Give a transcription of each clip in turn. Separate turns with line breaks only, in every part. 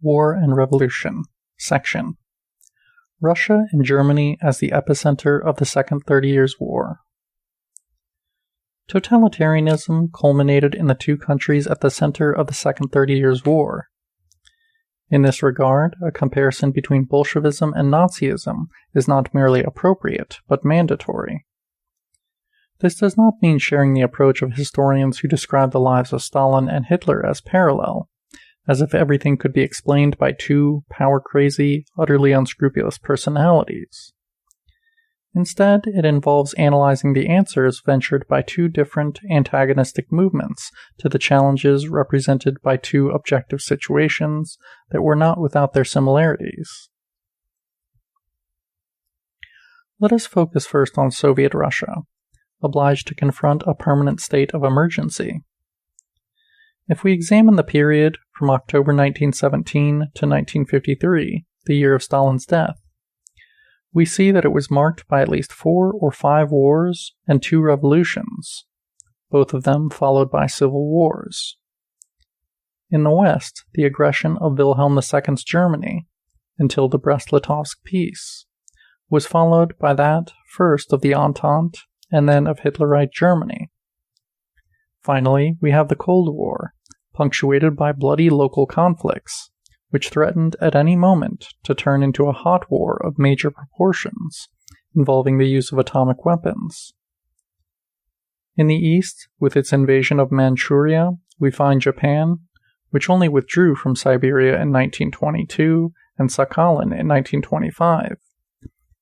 War and Revolution, Section. Russia and Germany as the epicenter of the Second 30 Years' War. Totalitarianism culminated in the two countries at the center of the Second 30 Years' War. In this regard, a comparison between Bolshevism and Nazism is not merely appropriate, but mandatory. This does not mean sharing the approach of historians who describe the lives of Stalin and Hitler as parallel, as if everything could be explained by two power-crazy, utterly unscrupulous personalities. Instead, it involves analyzing the answers ventured by two different, antagonistic movements to the challenges represented by two objective situations that were not without their similarities. Let us focus first on Soviet Russia, obliged to confront a permanent state of emergency. If we examine the period from October 1917 to 1953, the year of Stalin's death, we see that it was marked by at least 4 or 5 wars and 2 revolutions, both of them followed by civil wars. In the West, the aggression of Wilhelm II's Germany, until the Brest-Litovsk peace, was followed by that first of the Entente and then of Hitlerite Germany. Finally, we have the Cold War, punctuated by bloody local conflicts, which threatened at any moment to turn into a hot war of major proportions, involving the use of atomic weapons. In the East, with its invasion of Manchuria, we find Japan, which only withdrew from Siberia in 1922 and Sakhalin in 1925,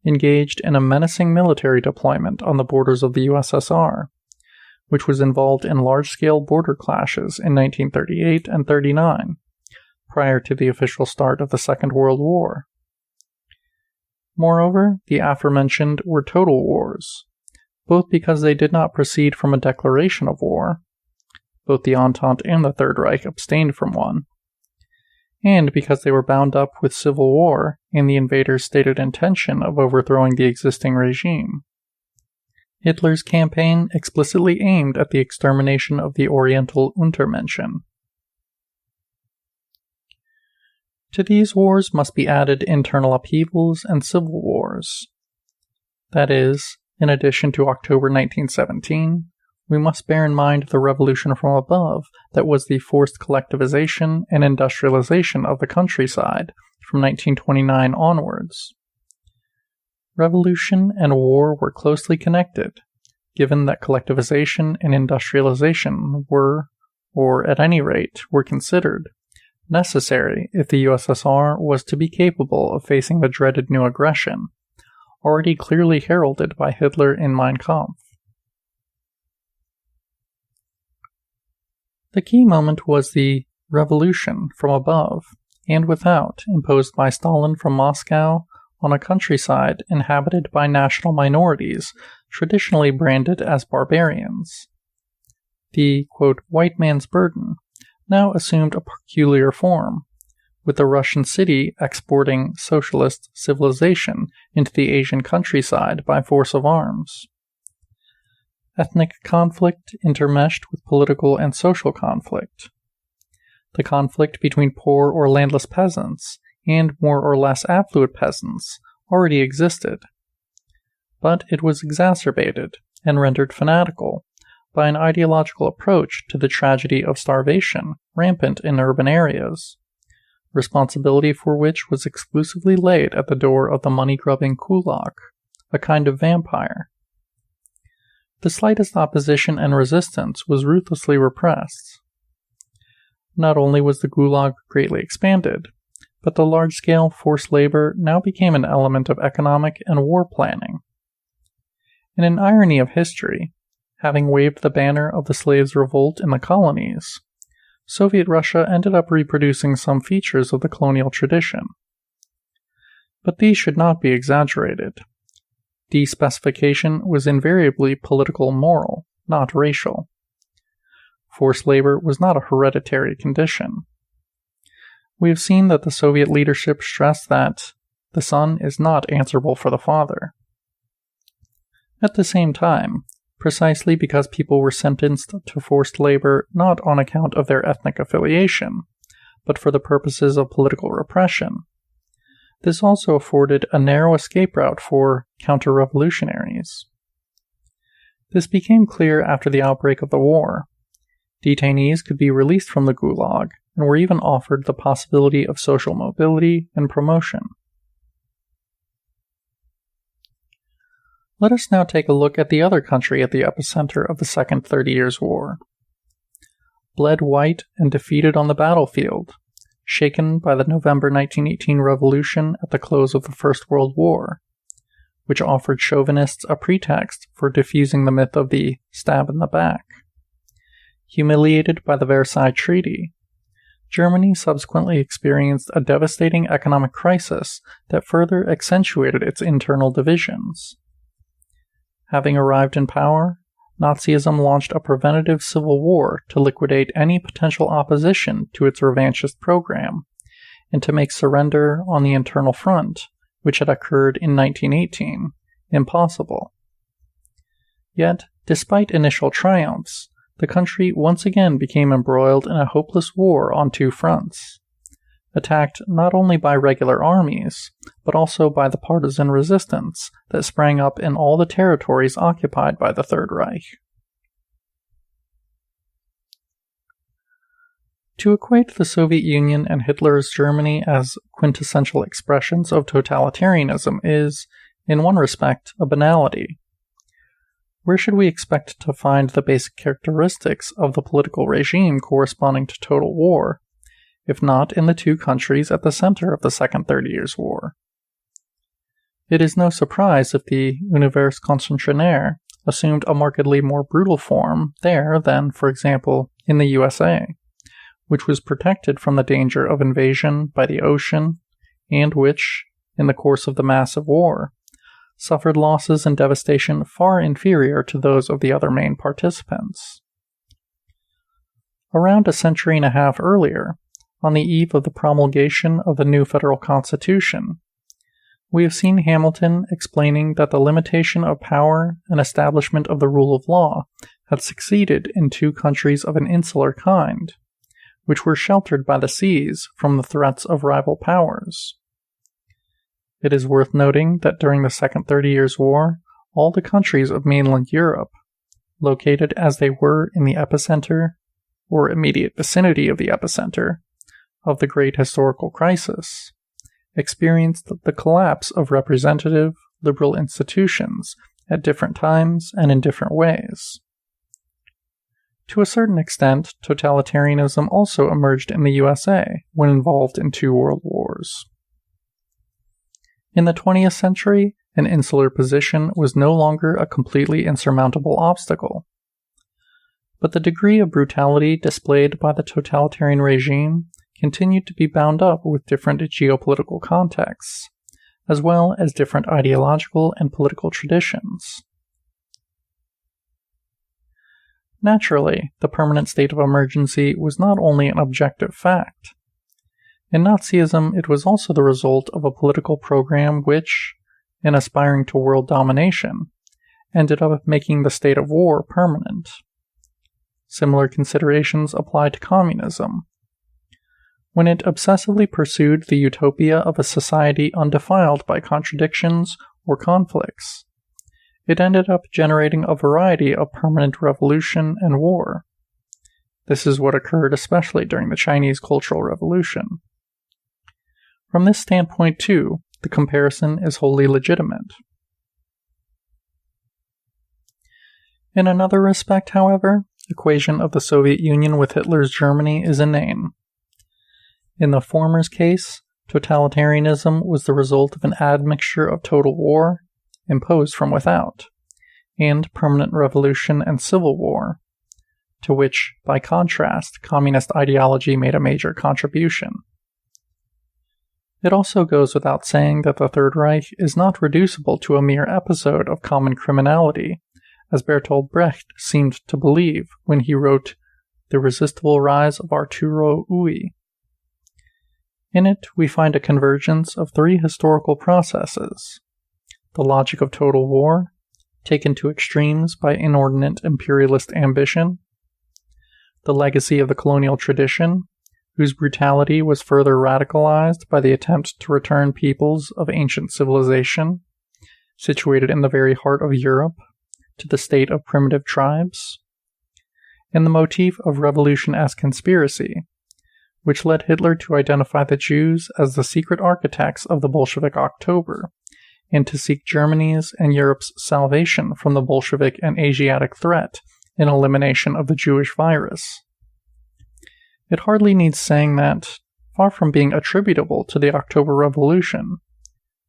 engaged in a menacing military deployment on the borders of the USSR, which was involved in large-scale border clashes in 1938 and 39, prior to the official start of the Second World War. Moreover, the aforementioned were total wars, both because they did not proceed from a declaration of war, both the Entente and the Third Reich abstained from one, and because they were bound up with civil war and the invaders' stated intention of overthrowing the existing regime. Hitler's campaign explicitly aimed at the extermination of the Oriental Untermenschen. To these wars must be added internal upheavals and civil wars. That is, in addition to October 1917, we must bear in mind the revolution from above that was the forced collectivization and industrialization of the countryside from 1929 onwards. Revolution and war were closely connected, given that collectivization and industrialization were, or at any rate were considered, necessary if the USSR was to be capable of facing the dreaded new aggression, already clearly heralded by Hitler in Mein Kampf. The key moment was the revolution from above and without imposed by Stalin from Moscow on a countryside inhabited by national minorities traditionally branded as barbarians. The, quote, white man's burden now assumed a peculiar form, with the Russian city exporting socialist civilization into the Asian countryside by force of arms. Ethnic conflict intermeshed with political and social conflict. The conflict between poor or landless peasants and more or less affluent peasants already existed, but it was exacerbated and rendered fanatical by an ideological approach to the tragedy of starvation rampant in urban areas, responsibility for which was exclusively laid at the door of the money-grubbing kulak, a kind of vampire. The slightest opposition and resistance was ruthlessly repressed. Not only was the gulag greatly expanded, but the large-scale forced labor now became an element of economic and war planning. In an irony of history, having waved the banner of the slaves' revolt in the colonies, Soviet Russia ended up reproducing some features of the colonial tradition. But these should not be exaggerated. Despecification was invariably political-moral, not racial. Forced labor was not a hereditary condition. We have seen that the Soviet leadership stressed that the son is not answerable for the father. At the same time, precisely because people were sentenced to forced labor not on account of their ethnic affiliation, but for the purposes of political repression. This also afforded a narrow escape route for counter-revolutionaries. This became clear after the outbreak of the war. Detainees could be released from the Gulag and were even offered the possibility of social mobility and promotion. Let us now take a look at the other country at the epicenter of the Second 30 Years' War. Bled white and defeated on the battlefield, shaken by the November 1918 revolution at the close of the First World War, which offered chauvinists a pretext for diffusing the myth of the stab in the back. Humiliated by the Versailles Treaty, Germany subsequently experienced a devastating economic crisis that further accentuated its internal divisions. Having arrived in power, Nazism launched a preventative civil war to liquidate any potential opposition to its revanchist program, and to make surrender on the internal front, which had occurred in 1918, impossible. Yet, despite initial triumphs, the country once again became embroiled in a hopeless war on two fronts, attacked not only by regular armies, but also by the partisan resistance that sprang up in all the territories occupied by the Third Reich. To equate the Soviet Union and Hitler's Germany as quintessential expressions of totalitarianism is, in one respect, a banality. Where should we expect to find the basic characteristics of the political regime corresponding to total war, if not in the two countries at the center of the Second 30 Years' War? It is no surprise if the Univers Koncentrationär assumed a markedly more brutal form there than, for example, in the USA, which was protected from the danger of invasion by the ocean, and which, in the course of the massive war, suffered losses and devastation far inferior to those of the other main participants. Around a century and a half earlier, on the eve of the promulgation of the new federal constitution, we have seen Hamilton explaining that the limitation of power and establishment of the rule of law had succeeded in two countries of an insular kind, which were sheltered by the seas from the threats of rival powers. It is worth noting that during the Second 30 Years' War, all the countries of mainland Europe, located as they were in the epicenter, or immediate vicinity of the epicenter, of the great historical crisis, experienced the collapse of representative, liberal institutions at different times and in different ways. To a certain extent, totalitarianism also emerged in the USA when involved in two world wars. In the 20th century, an insular position was no longer a completely insurmountable obstacle. But the degree of brutality displayed by the totalitarian regime continued to be bound up with different geopolitical contexts, as well as different ideological and political traditions. Naturally, the permanent state of emergency was not only an objective fact. In Nazism, it was also the result of a political program which, in aspiring to world domination, ended up making the state of war permanent. Similar considerations apply to communism. When it obsessively pursued the utopia of a society undefiled by contradictions or conflicts, it ended up generating a variety of permanent revolution and war. This is what occurred especially during the Chinese Cultural Revolution. From this standpoint, too, the comparison is wholly legitimate. In another respect, however, the equation of the Soviet Union with Hitler's Germany is inane. In the former's case, totalitarianism was the result of an admixture of total war, imposed from without, and permanent revolution and civil war, to which, by contrast, communist ideology made a major contribution. It also goes without saying that the Third Reich is not reducible to a mere episode of common criminality, as Bertolt Brecht seemed to believe when he wrote The Irresistible Rise of Arturo Ui. In it, we find a convergence of three historical processes: the logic of total war, taken to extremes by inordinate imperialist ambition; the legacy of the colonial tradition, whose brutality was further radicalized by the attempt to return peoples of ancient civilization, situated in the very heart of Europe, to the state of primitive tribes, and the motif of revolution as conspiracy, which led Hitler to identify the Jews as the secret architects of the Bolshevik October, and to seek Germany's and Europe's salvation from the Bolshevik and Asiatic threat in elimination of the Jewish virus. It hardly needs saying that, far from being attributable to the October Revolution,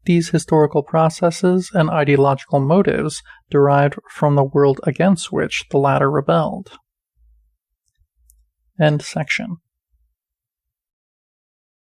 these historical processes and ideological motives derived from the world against which the latter rebelled. End section.